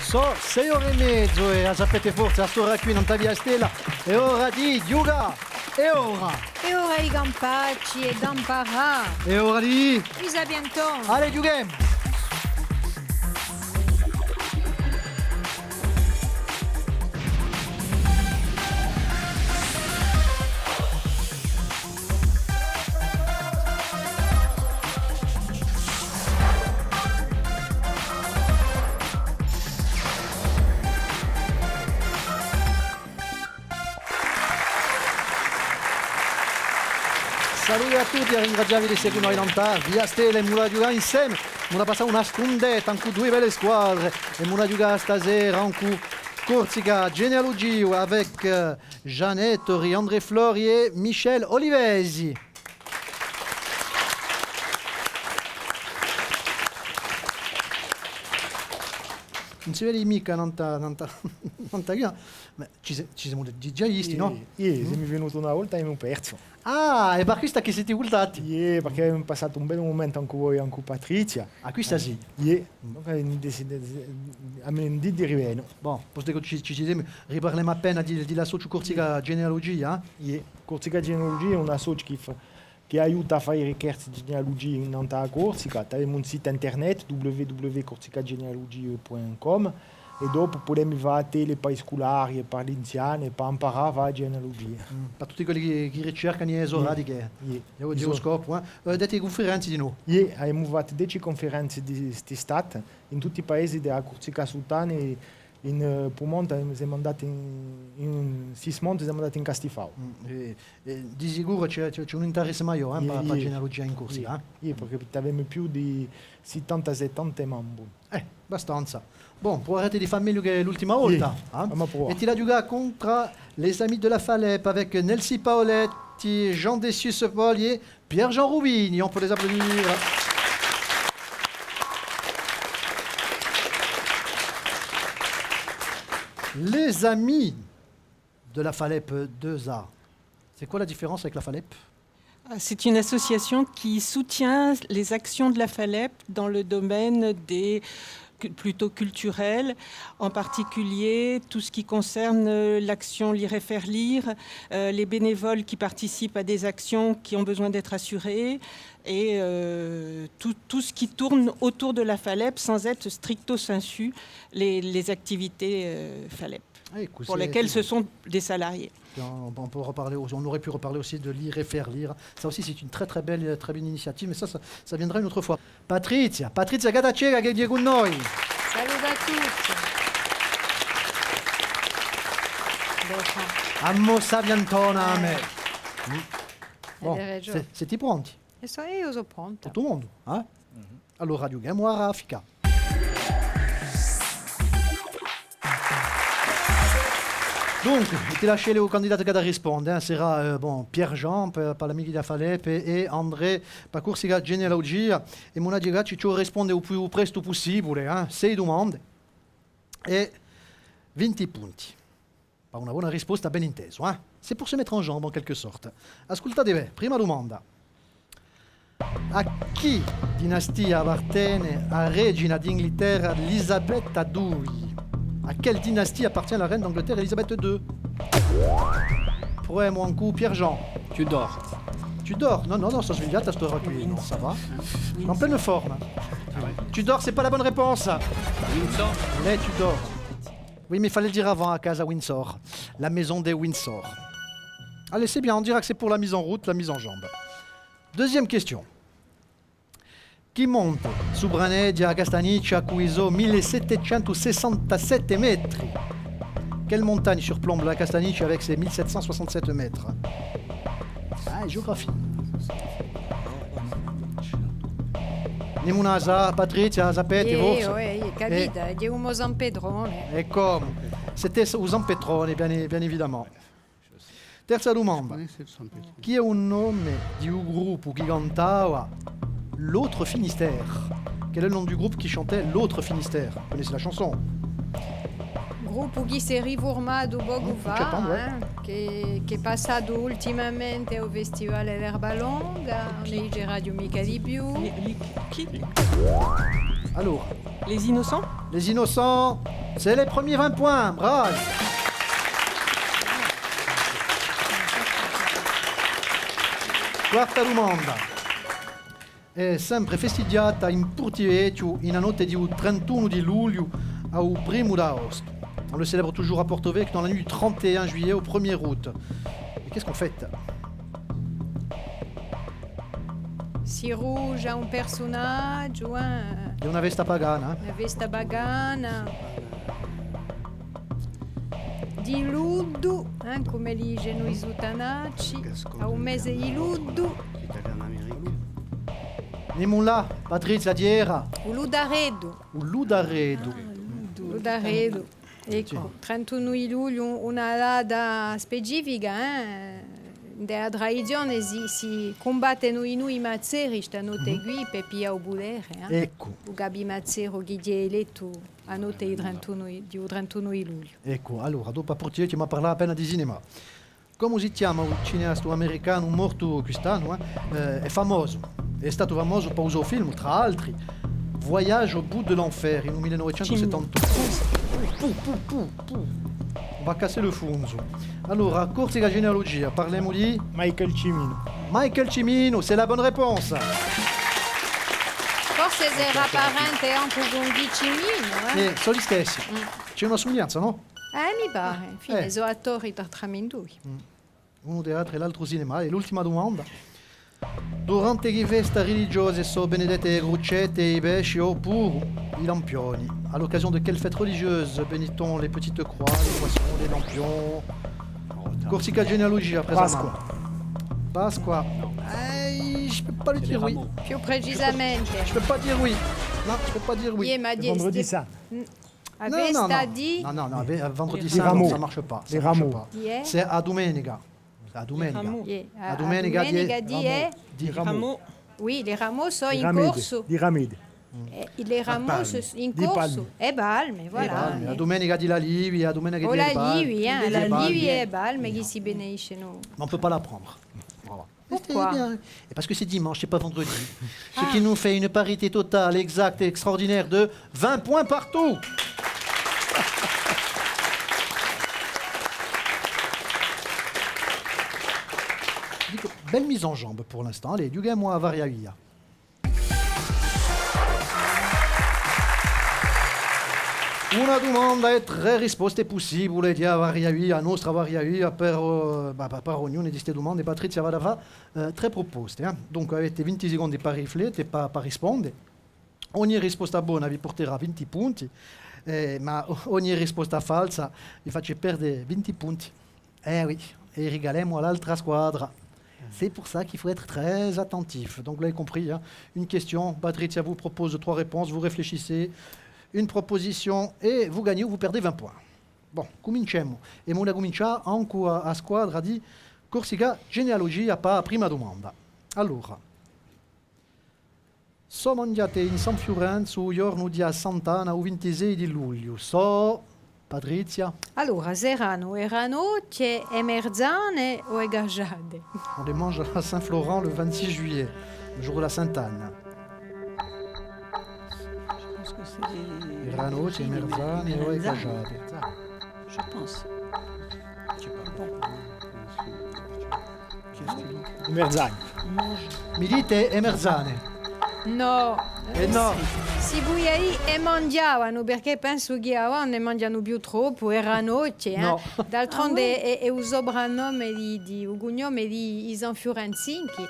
So 6 ore e mezzo e sapete forse a sto qui non via Stella è ora di yoga e ora i Gampacci e Gamparà. è ora di Isa bientôt. allez yoga. Saluti a tutti e ringraziarvi di seguirmi in onda via Stella e Mula Giuga insieme. Mula passare una stundetta con due belle squadre e Mula Giuga stasera en coup Corsica Genealogia avec Jeannette Tori, André Flori e Michel Olivesi. Non si vede mica, non ma ci siamo già visti, no? Siamo venuti una volta e abbiamo perso. Ah, e per questo che siete voltati? Perché abbiamo passato un bel momento anche voi, anche Patrizia. Ah, questa sì? Abbiamo detto di rivenire. Bon, posso dire che ci riparliamo appena della socio Corsica Genealogia? Corsica Genealogia è una socio che aiuta a fare ricerche di genealogia in Corsica. Abbiamo un sito internet www.corsicagenealogia.com e dopo possiamo andare a tele per scolari e per gli anziani per imparare la genealogia. Per tutti quelli che ricercano le esoradi che è lo scopo. Date conferenze di noi? Abbiamo fatto 10 conferenze di stat in tutti i paesi della Corsica Sultana e in Piemonte siamo andati in 6 monti siamo andati in Castifao. Di sicuro c'è un interesse maggiore per la genealogia in Corsica. Perché avevamo più di 70-70 membri. Abbastanza. Bon, pour arrêter di fare meglio che l'ultima volta. E ti la giocare contro les amis de la Falep avec Nelsie Paoletti, Jean Dessius-Paul et Pierre-Jean Roubini. On peut les applaudir. Les amis de la Falep 2A. C'est quoi la différence avec la Falep? C'est une association qui soutient les actions de la Falep dans le domaine des plutôt culturel, en particulier tout ce qui concerne l'action Lire et faire lire, les bénévoles qui participent à des actions qui ont besoin d'être assurées et tout ce qui tourne autour de la Falep sans être stricto sensu les activités Falep, pour lesquelles ce sont des salariés. On peut reparler, on aurait pu reparler aussi de lire et faire lire. Ça aussi, c'est une très belle initiative, mais ça viendra une autre fois. Patrizia Gatacega che è con noi. Salut à tutti. Ammossa Biantona a me. Bon, siete pronti? Io sono pronta. Tutto il mondo? Allora, giochiamo a raffica. Donc, ti lascio le candidati che rispondono. Sarà Pierre-Jean per l'amico della Falep e André per Corsica Genealogia. E Mona Giracci ci risponde il più presto possibile. 6 domande e 20 punti. Per una buona risposta ben inteso. C'est pour se mettre en jambe en quelque sorte. Ascoltate bene, prima domanda. A chi dinastia appartiene la regina d'Inghilterra Elisabetta II? À quelle dynastie appartient la reine d'Angleterre Elisabeth II? Proviamo un coup, Pierre-Jean. Tudor. Tudor? Non, sono svegliata sto ora qui. Non, ça va. En pleine forme. Tudor, c'est pas la bonne réponse. Windsor. Les Tudor. Oui, mais il fallait le dire avant, à casa Windsor. La maison des Windsor. Allez, c'est bien, on dira que c'est pour la mise en route, la mise en jambe. Deuxième question. Chi monta su Branedia a Castagnicci a Cuiso 1767 metri? Quelle montagne surplombe la Castagnicci avec ses 1767 mètres? Géographie. Nimunasa, Patrizia, sapete forse? Capito, di un Zampedrone. E come? C'était au Zampetrone, bien évidemment. Terza domanda. Chi è un nome di un gruppo che cantava L'autre Finistère? Quel est le nom du groupe qui chantait L'autre Finistère? Vous connaissez la chanson? Gruppo che si è riformato poco fa, che è passato ultimamente al Festival L'Erbalonga, nei Radio Mica di più. Qui? Alors? Les Innocents? Les Innocents? C'est les premiers 20 points, bravo. Quarta domanda. È sempre festeggiata in Porto-Vecchio in una notte di 31 di luglio au 1 d'agosto. On le célèbre toujours à Porto-Vecchio dans la nuit du 31 juillet au 1er août. Et qu'est-ce qu'on fête? Si rouge a un personaggio, Di una vesta pagana. una vesta bagana, di Luddu, come dicono i sutanacci, a un mese di Luddu, Nimulla, Patrizia Diera, o Ludaredu. o Ludaredu. Ludaredu. Ecco, 31 di luglio, una data specifica, della tradizione si combattono i mazzeri, stanno qui per pia o budere. Ecco, O Gabi Mazzero che è eletto a notte di 31 di luglio. ecco, allora, dopo a Porto-Vecchio mi parlava appena di cinema. Come si chiama un cineasta americano morto quest'anno? È famoso, è stato famoso per il suo film, tra altri, Voyage au bout de l'enfer, in 1971. On va casser le funzo. Allora, Corsica genealogia, parliamo di Michael Cimino. Michael Cimino, c'est la bonne réponse. Forse era parente anche con Di Cimino, Sono gli stessi. C'è una somiglianza, no? mi pare. Infine, sono attori tra tramindui. Uno dei altri e l'altro cinema. E l'ultima domanda. Durante le feste religiose sono benedette gruccette, i pesci oppure i lampioni. À l'occasion de quelle fête religieuse bénit-on les petites croix, les poissons, les lampions? Corsica genealogia, Pasqua. Pasqua. Je peux pas le dire oui. Più precisamente, Je peux pas dire oui. Non, je peux pas dire oui. Ie, ma Le vendredi saint. a Non, festa non, di... non, vendredi Les saint, non, rameaux. ça marche pas. ça Les marche rameaux. pas. Di è? C'est à domenica. À domenica. rameaux. Ie, A domenica di è? Di Rameaux. Oui, les rameaux sono Di in ramide. corso. Di ramide. Les rameaux sono in Di corso. palme. E balme, voilà. Balme. A domenica di la Livi, a domenica O di la Balme. livi, Le la balme. livi e balme che si beneiscono. Mais on peut pas la prendre. Voilà. Pourquoi? C'est bien. Et parce que c'est dimanche, c'est pas vendredi. Ce qui nous fait une parité totale, exacte et extraordinaire de 20 points partout. Dico, belle mise en jambe pour l'instant. Allez, du game à varia via. Una domanda e 3 risposte possibili di varia via, nostra varia via per ognuna di queste domande. Patrizia va da fa 3 proposte. Donc avete 20 secondi per riflettere, per rispondere. Ogni risposta buona vi porterà 20 punti, ma ogni risposta falsa vi faccia perdere 20 punti. Oui, et régalez-moi l'altra squadra. C'est pour ça qu'il faut être très attentif. Donc vous l'avez compris, une question, Patrizia vous propose 3 réponses, vous réfléchissez, une proposition et vous gagnez ou vous perdez 20 points. Bon, cominciamo. E mola cominciare anche a squadra di Corsica genealogia per prima domanda. Allora, siamo andati in San Fiorenzo il giorno di Sant'Anna, il 26 di luglio. Patrizia, Allora, erano c'è emerzane o egaggiade? on les mange à Saint-Florent le 26 juillet, le jour de la Sainte-Anne. Je pense que c'est des... Ranoci, merzane o egaggiate. Je pense. I merzani. Mi dite emerzane? No. No. Si buiai e mangiavano, perché penso che ora ne mangiano più troppo, erano c'è. No. D'altronde è un soprannome un cognome di Isan Fiorenzinchi.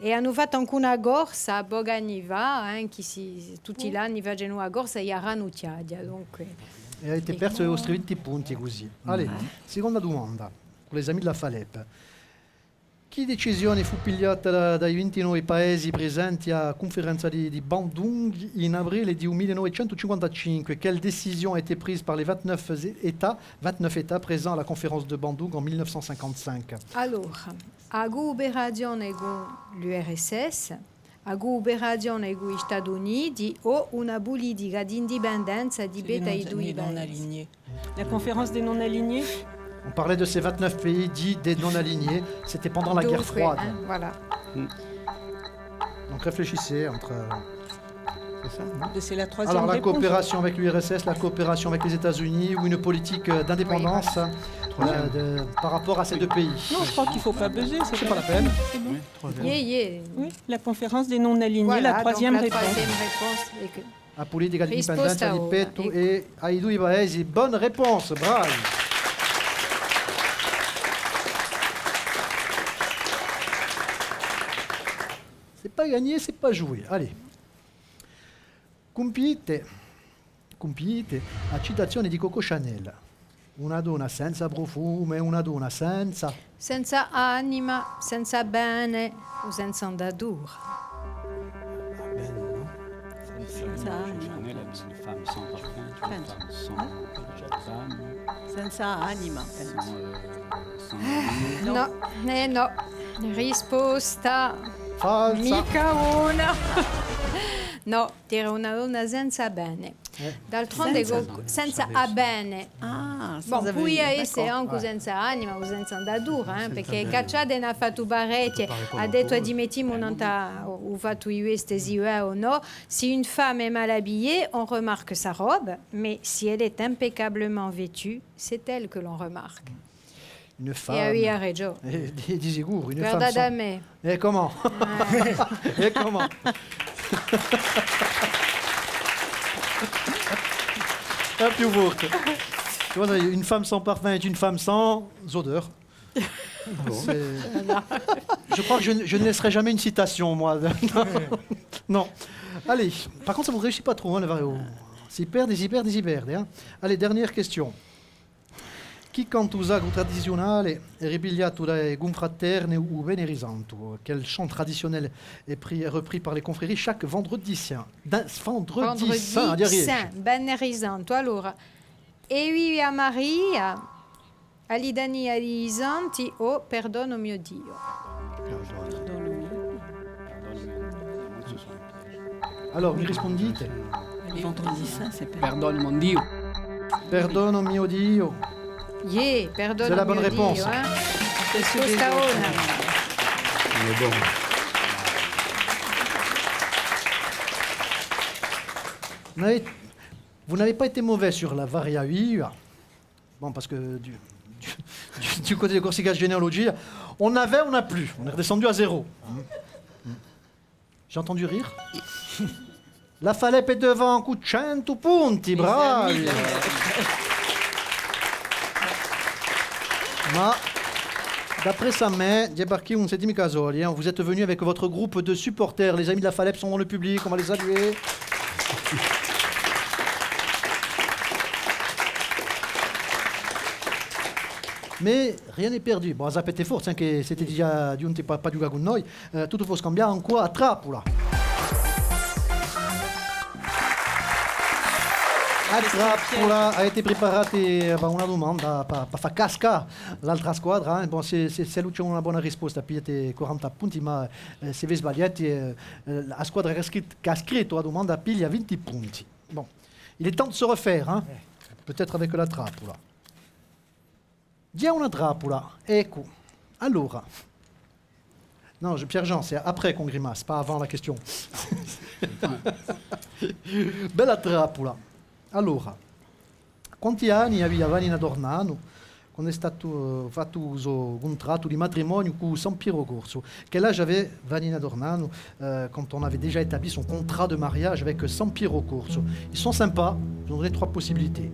E hanno fatto anche una corsa pochi anni fa, tutti gli anni facevano una corsa e erano Chiadia. Dunque. E avete perso i vostri 20 punti così. Allez, seconda domanda, con les amis della Falep. Che decisione fu pigliata dai 29 paesi presenti alla conferenza di Bandung in aprile di 1955? Quelle décision a été prise par les 29 États présents à la conférence de Bandung en 1955? Allora, a cooperazione con l'URSS, a cooperazione con gli Stati Uniti o una politica di indipendenza di beta i due Les paesi. non-alignés. La conférence des non-alignés. On parlait de ces 29 pays dits des non-alignés. C'était pendant la guerre Dunque, froide. voilà. Donc réfléchissez entre C'est ça, non? C'est la troisième Alors la réponse. coopération avec l'URSS, la coopération avec les États-Unis ou une politique d'indépendance par rapport à ces deux pays. Non, je crois qu'il ne faut pas buzzer. C'est pas la peine. C'est bon. Yeah. Oui, la conférence des non-alignés, Voilà, la troisième donc la réponse. troisième réponse. Et que- La politica di Risposta indipendenza di ora, Petto ecco. e ai due paesi. Bonne réponse, bravi. C'est pas gagné, c'est pas joué. Allez. Compite la citazione di Coco Chanel. Una donna senza profumo e una donna senza... Senza anima, senza bene o senza andatura. Chanel, c'est une femme sans parfum, une femme sans âme, Senza anima. sans No. Risposta Falsa. mica una. No, era una donna senza bene. D'altronde senza a bene. Ah, Bon, senza poi venire, essere d'accord. anche senza anima o senza andatura, perché cacciate ne ha fatto parecchie, ha detto admettiamo non t'ha ou fatto io stesi o no. Si une femme est mal habillée, on remarque sa robe, mais si elle est impeccablement vêtue, c'est elle que l'on remarque. Une femme... E aveva ragione. Di sicuro, une Guarda femme da sans... me. Et comment? Et comment? Un più forte. Tu vois, une femme sans parfum est une femme sans odeur. C'est- Je crois que je ne laisserai jamais une citation, moi. Non. Allez, par contre, ça ne vous réussit pas trop, hein, le vario. Si perde, si perde. Hein. Allez, dernière question. Chi canto usato tradizionale è ripigliato dai confraterne ou venerisanto? Quel chant traditionnel est repris par les confréries chaque vendredi saint? Vendredi saint, Vendredi saint, benerisanto. Allora, Evi a Maria, Alidani Alisanti, oh, perdono mio Dio. Alors, mi rispondite? Le vendredi saint, c'est pas. Perdone mon Dio. Perdono mio Dio. Yeah, perdono C'est la bonne mio réponse. Dio, Risposta una. Mais bon, Vous n'avez pas été mauvais sur la varia UIA. Bon, parce que du côté de Corsica Genealogy, on avait, on n'a plus. On est redescendu à 0. J'ai entendu rire. La Falep est devant, coup de 100 punti, bravi. Ma d'après sa main, débarqué un settimi casoli. Vous êtes venu avec votre groupe de supporters. Les amis de la Falep sont dans le public. On va les saluer. Mais rien n'est perdu. Bon, zapete forse, anche siete già giunti pas giocare con noi. Tutto può scambiare ancora a trappola. A trappola a été preparata una domanda per far casca l'altra squadra. Bon, se c'è una buona risposta, pigliate 40 punti, ma se vi sbagliate, la squadra che ha scritto la domanda piglia 20 punti. Bon, il est temps de se refaire, hein? Peut-être avec la trappola. Dia una trappola, ecco. Allora. Non, Pierre-Jean, c'est après qu'on grimace, pas avant la question. Bella trappola. Allora, quanti anni aveva Vanina Dornano quando è stato fatto un contratto di matrimonio con San Piero Corso? Quel âge avait Vanina Dornano quand on avait déjà établi son contrat de mariage avec San Piero Corso? Ils sont sympas, je vous donnerai 3 possibilités.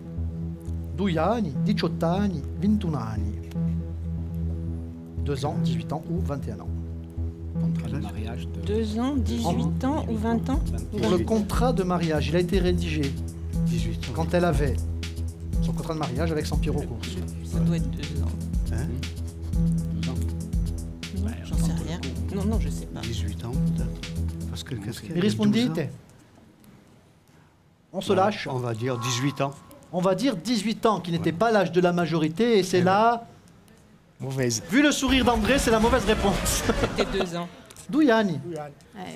2 anni, 18 anni, 21 anni. 2 ans, 18 ans ou 21 ans. Contrat de mariage de 2 ans, 18 ans ou 20 ans? Pour le contrat de mariage, il a été rédigé 18 ans. quand elle avait son contrat de mariage avec San Piero Corso. Ça doit être 2 ans. Hein? 2 ans. Non, j'en sais rien. Non, je sais pas. 18 ans peut-être. Parce que qu'est-ce qu'il y a? Mi rispondite? 12 ans? On se lâche. On va dire 18 ans. On va dire 18 ans, qui n'était pas l'âge de la majorité, et c'est là, Mauvaise. vu le sourire d'André, c'est la mauvaise réponse. C'était 2 ans. 2 anni.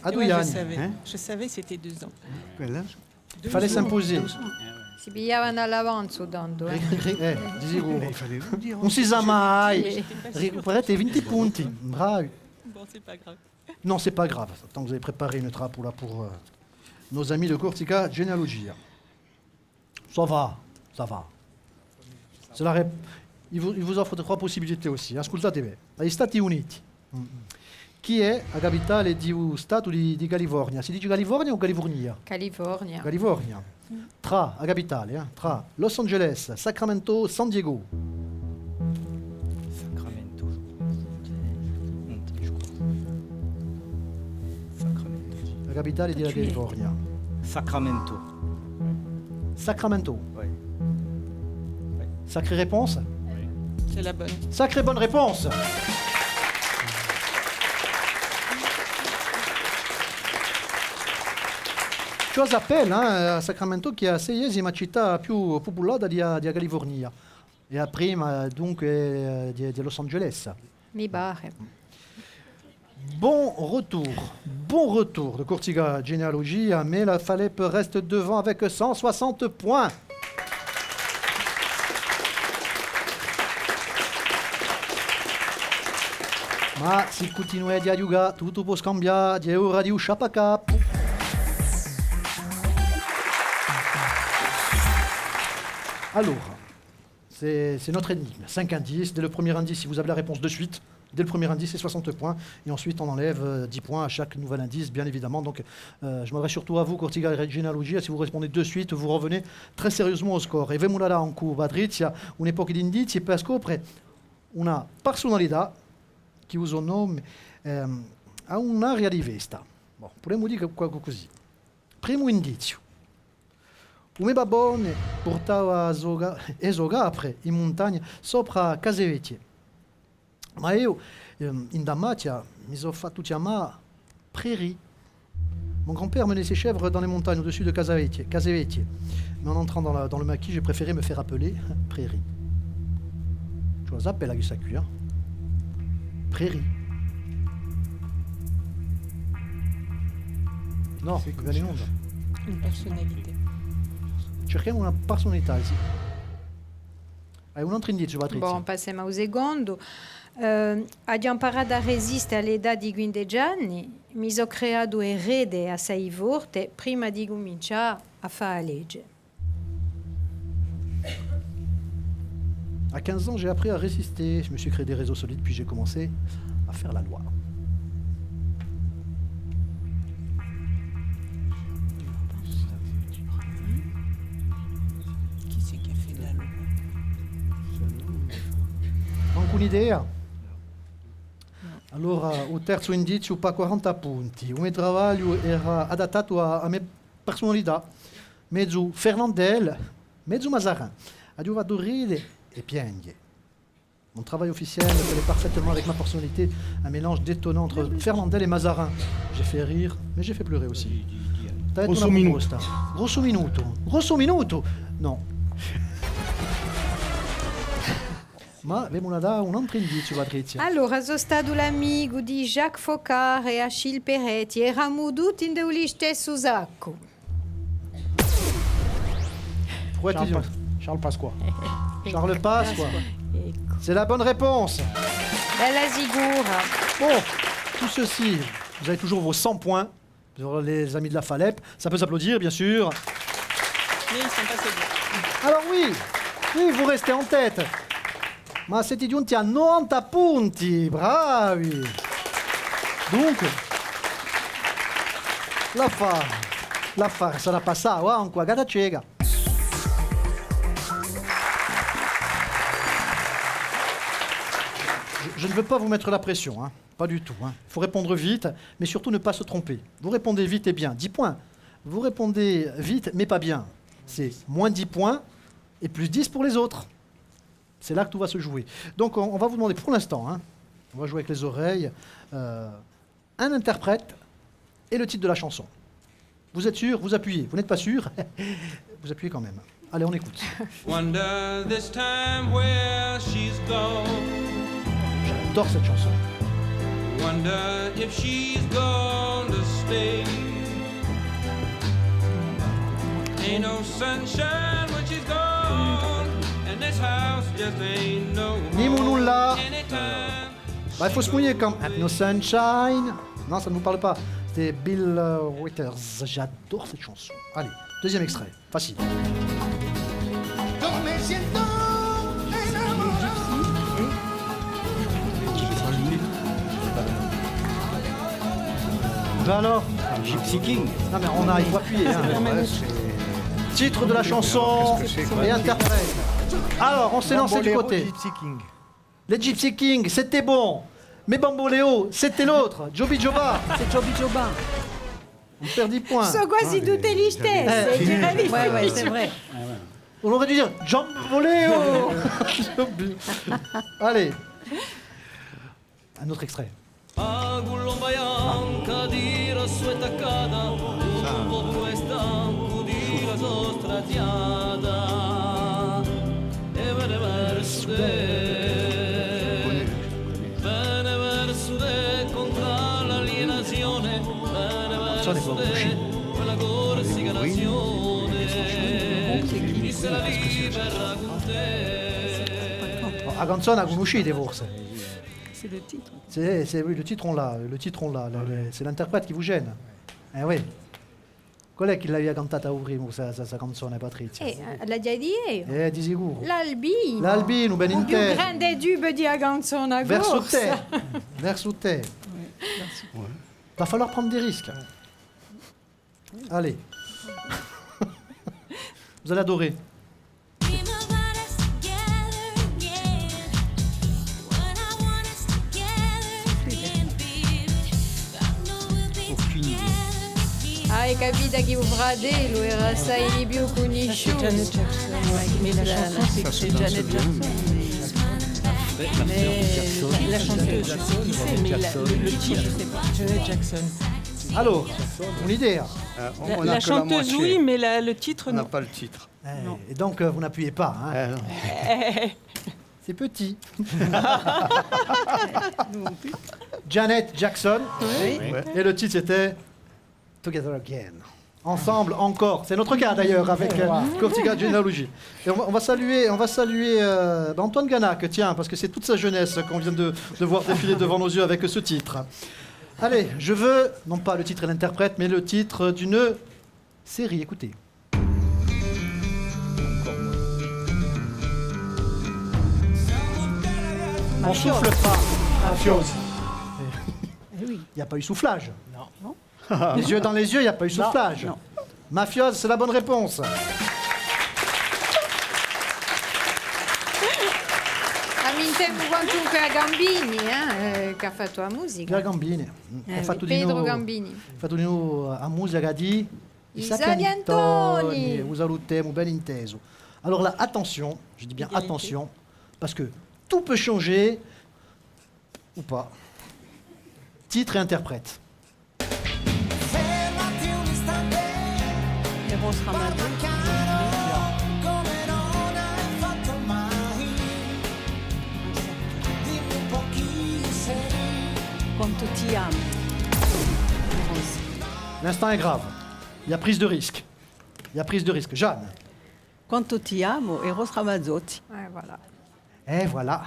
À 2 Ouais, je anni. savais. Hein? Je savais c'était 2 ans. Quel âge? Il fallait s'imposer. Si pigliavano all'avanzo, dando. Di sicuro. Il fallait vous dire. Non si sa mai. Recuperate 20 punti. Bravi. Bon, c'est pas grave. Non, c'est pas grave. Tant que vous avez préparé une trappe là pour nos amis de Corsica Genealogia. Ça va, ça va. C'est la il vous offre 3 possibilità aussi. Ascoltate bene. Agli Stati Uniti. Chi è la capitale di un stato di California? Si dice California o California? California. California. Tra la capitale, tra Los Angeles, Sacramento, San Diego. Sacramento. Je crois. Sacramento. La capitale della California. Sacramento. Sacramento. Ouais. Sacrée réponse? C'est la bonne. Sacrée bonne réponse. Cosa appella Sacramento che è la 6ª città più popolata di California e la prima dunque di Los Angeles. Mi pare. Bon retour de Corsica Genealogia, mais la Falep reste devant avec 160 points. Ma si continua di aiutare, tutto può scambiare, di ora di uscire a capo. Alors, c'est notre énigme. 5 indices. Dès le premier indice, si vous avez la réponse de suite, dès le premier indice, c'est 60 points. Et ensuite, on enlève 10 points à chaque nouvel indice, bien évidemment. Donc, je m'adresse surtout à vous, Corsica Genealogia. Si vous répondez de suite, vous revenez très sérieusement au score. E vemo là en cui Patrizia, un'epoca di indizi per scoprire una personalità che usa un nome, ha un'aria di vesta. Bon, potremmo dire qualcosa così. Primo indizio. O mio babone portava esogapre in montagna sopra case vecchie. Ma io, in Dalmatia, mi sono fatto chiamare Prairie. Mon grand-père menait ses chèvres dans les montagnes au-dessus de case vecchie. Mais en entrant dans le maquis, j'ai préféré me faire appeler Prairie. Tu vois, appelle à Gusacu, hein? Prairie. No, viene in onda. Une personnalité. Cerchiamo una personalità, sì. Hai un altro indizio, Patrizia? Bon, passiamo al secondo. Abbiamo imparato a resistere all'età di 15 anni. Mi sono creato erede assai forte prima di cominciare a fare la legge. À 15 ans, j'ai appris à résister. Je me suis créé des réseaux solides, puis j'ai commencé à faire la loi. Chi c'est qui a fait la loi? Manco un'idea? Allora, o terzo indizio pa 40 punti. Il mio travaglio era adattato a mia personalità. Mezzo Fernandel, mezzo Mazarin. Adiuvato ride et piagne. Mon travail officiel collait parfaitement avec ma personnalité, un mélange détonnant entre Fernandel et Mazarin. J'ai fait rire, mais j'ai fait pleurer aussi. T'as Grosso una minuto. proposta. Grosso minuto. Grosso minuto? No. Ma abbiamo un altro indizio, Patrizia. Allora, sono stato l'amico di Jacques Foccart e Achille Peretti. Eravamo tutti in lo stesso sacco. Charles Pasqua. Charles Pasqua. Ecco. C'est la bonne réponse. Bella sicura. Bon, tout ceci, vous avez toujours vos 100 points. Les amis de la Falep, ça peut s'applaudir, bien sûr. Mais ils sont passés bien. Alors oui, vous restez en tête. Ma siete giunti a 90 punti, bravi. Donc, l'affare sarà passato anche a gata cieca. Je ne veux pas vous mettre la pression, hein. Pas du tout. Il faut répondre vite, mais surtout ne pas se tromper. Vous répondez vite et bien, 10 points. Vous répondez vite, mais pas bien. C'est moins 10 points et plus 10 pour les autres. C'est là que tout va se jouer. Donc on va vous demander pour l'instant, on va jouer avec les oreilles, un interprète et le titre de la chanson. Vous êtes sûr? Vous appuyez. Vous n'êtes pas sûr? Vous appuyez quand même. Allez, on écoute. Wonder this time where she's gone. J'adore cette chanson. Wonder if she's gonna stay. Ain't no sunshine when she's gone, and this house just ain't no Ni home Mounoula. anytime. Bah, il faut se mouiller quand même. No sunshine. Non, ça ne vous parle pas. C'était Bill Withers. J'adore cette chanson. Allez, deuxième extrait. Facile. Ben alors, Gypsy King. non mais il faut appuyer. Hein. Ouais, c'est- Titre de la chanson Qu'est-ce que c'est, et interprète. Alors, on s'est lancé du Bamboleo, côté. Gypsy King. Les Gypsy King, c'était bon. Mais Bamboleo, c'était l'autre. Joby Joba. C'est Joby Joba. On perd 10 points. So quasi tutte liste, c'est Eh. direi. Ouais, c'est vrai. On aurait dû dire Jamboleo. Allez. Un autre extrait. Agullo bianca di rosso e taccata, un popolo è stanco di la sua stradiata. E bene verso te contro l'alienazione, bene verso te, quella corsica nazione, chi se la libera con te. La canzone la conoscete forse. C'est le titre. Oui, le titre on l'a. C'est l'interprète qui vous gêne. Eh oui. Qual è che l'aveva cantata prima questa canzone, Patrizia? L'ha già detto. Di sicuro. L'Albino. L'Albino, ben Il più intero. grande dube di canzone a Verso corsa. te. Verso te. Va falloir prendre des risques. Allez. Vous allez adorer. Hai capito chi vi fratello era assai di più C'est conosciuto. Janet Jackson. Mais la chanson, c'est Janet Jackson. Mais la chanteuse, je sais, mais le titre, c'est pas Janet Jackson. Alors, un'idea. On La a que la chanteuse, moitié. oui, mais le titre, On n'a non. pas le titre. Et donc, vous n'appuyez pas. Hein. Non. C'est petit. Janet Jackson. Ouais. Et le titre c'était Together Again. Ensemble encore. C'est notre cas d'ailleurs avec Corsica Genealogy. Et on va saluer Antoine Ganac, tiens, parce que c'est toute sa jeunesse qu'on vient de voir défiler devant nos yeux avec ce titre. Allez, je veux, non pas le titre et l'interprète, mais le titre d'une série. Écoutez. On souffle pas. Mafiosi. Il n'y a pas eu soufflage. Non. Les yeux dans les yeux, il n'y a pas eu soufflage. non. Mafiose, c'est la bonne réponse. Amintem quantunque a Gambini, che ha fatto la musica. Pierre Gambini. Ha fatto di Pedro noi, Gambini. ha fatto di noi a musica di I Sapientoni. Vous salutiamo, ben inteso. Alors là, attention, je dis bien Égalité. attention, parce que tout peut changer, ou pas. Titre et interprète. Eros Ramazzotti. Quanto ti amo. Eros. L'instant est grave. Il y a prise de risque. Il y a prise de risque. Jeanne. Quanto ti amo, Eros Ramazzotti. Voilà. Et voilà.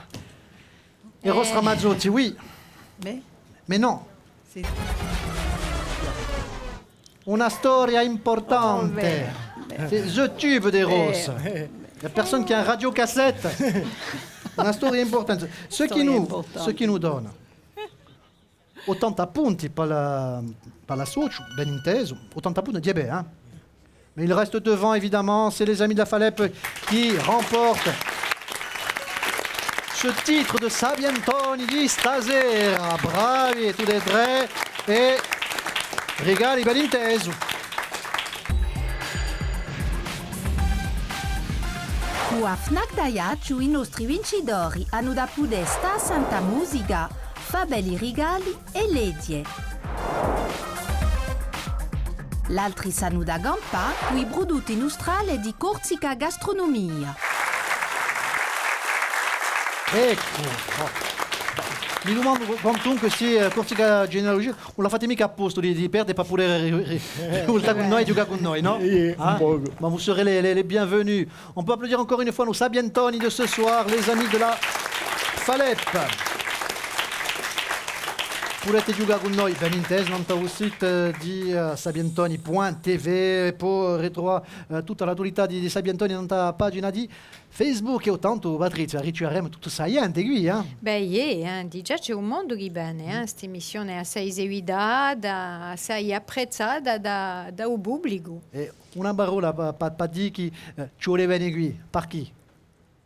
Eros Ramazzotti, oui, mais non. C'est Una storia importante. C'est The Tube d'Eros. Il n'y a personne qui a un radiocassette. Una storia importante. Ce qui nous donne 80 punti per la Socio, ben inteso. 80 punti, Dieu est hein. Mais il reste devant, évidemment. C'est les amis de la Falep qui remportent ce titre de Sabientoni di stasera. Bravi tutti e tre. E regali ben inteso. Cu a Fnac d'Aiaccio i nostri vincitori hanno da Pudesta, Santa Musica, fa belli regali e ledie. L'altri sanno da Gampa, qui prodotti in Australia di Corsica Gastronomia. Ecco. Mi domando quantunque se Corsica Genealogia non la fate mica a posto di perdere per poter risultare con noi e giocare con noi, no? Un po'. Ma vous serez les bienvenus. On peut applaudir encore une fois nos Sabientoni de ce soir, les amis de la Falep. Potete giocare con noi, ben inteso, sul sito di sabientoni.tv e poi ritrovare tutta l'attualità di Sabientoni nella pagina di Facebook. E tanto, Patrizia, riceveremo tutto saiente qui, eh? Beh, già c'è un mondo che bene, questa emissione è assai eseguita, assai apprezzata dal pubblico. E una parola per dire che ci vuole venire qui, per chi?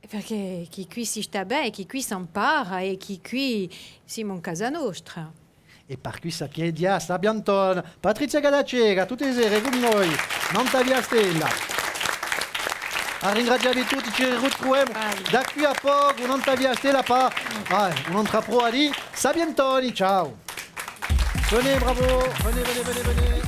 Perché chi qui si sta bene, chi qui si impara e chi qui siamo in casa nostra. E per cui sa chiedi a Sabientoni, Patrizia Cadacega, tutte le sere con noi, non via Stella. A ringraziare tutti, ci ritroviamo da qui a poco, non via Stella, un'altra prova di Sabientoni, ciao. Venez, bravo, venez.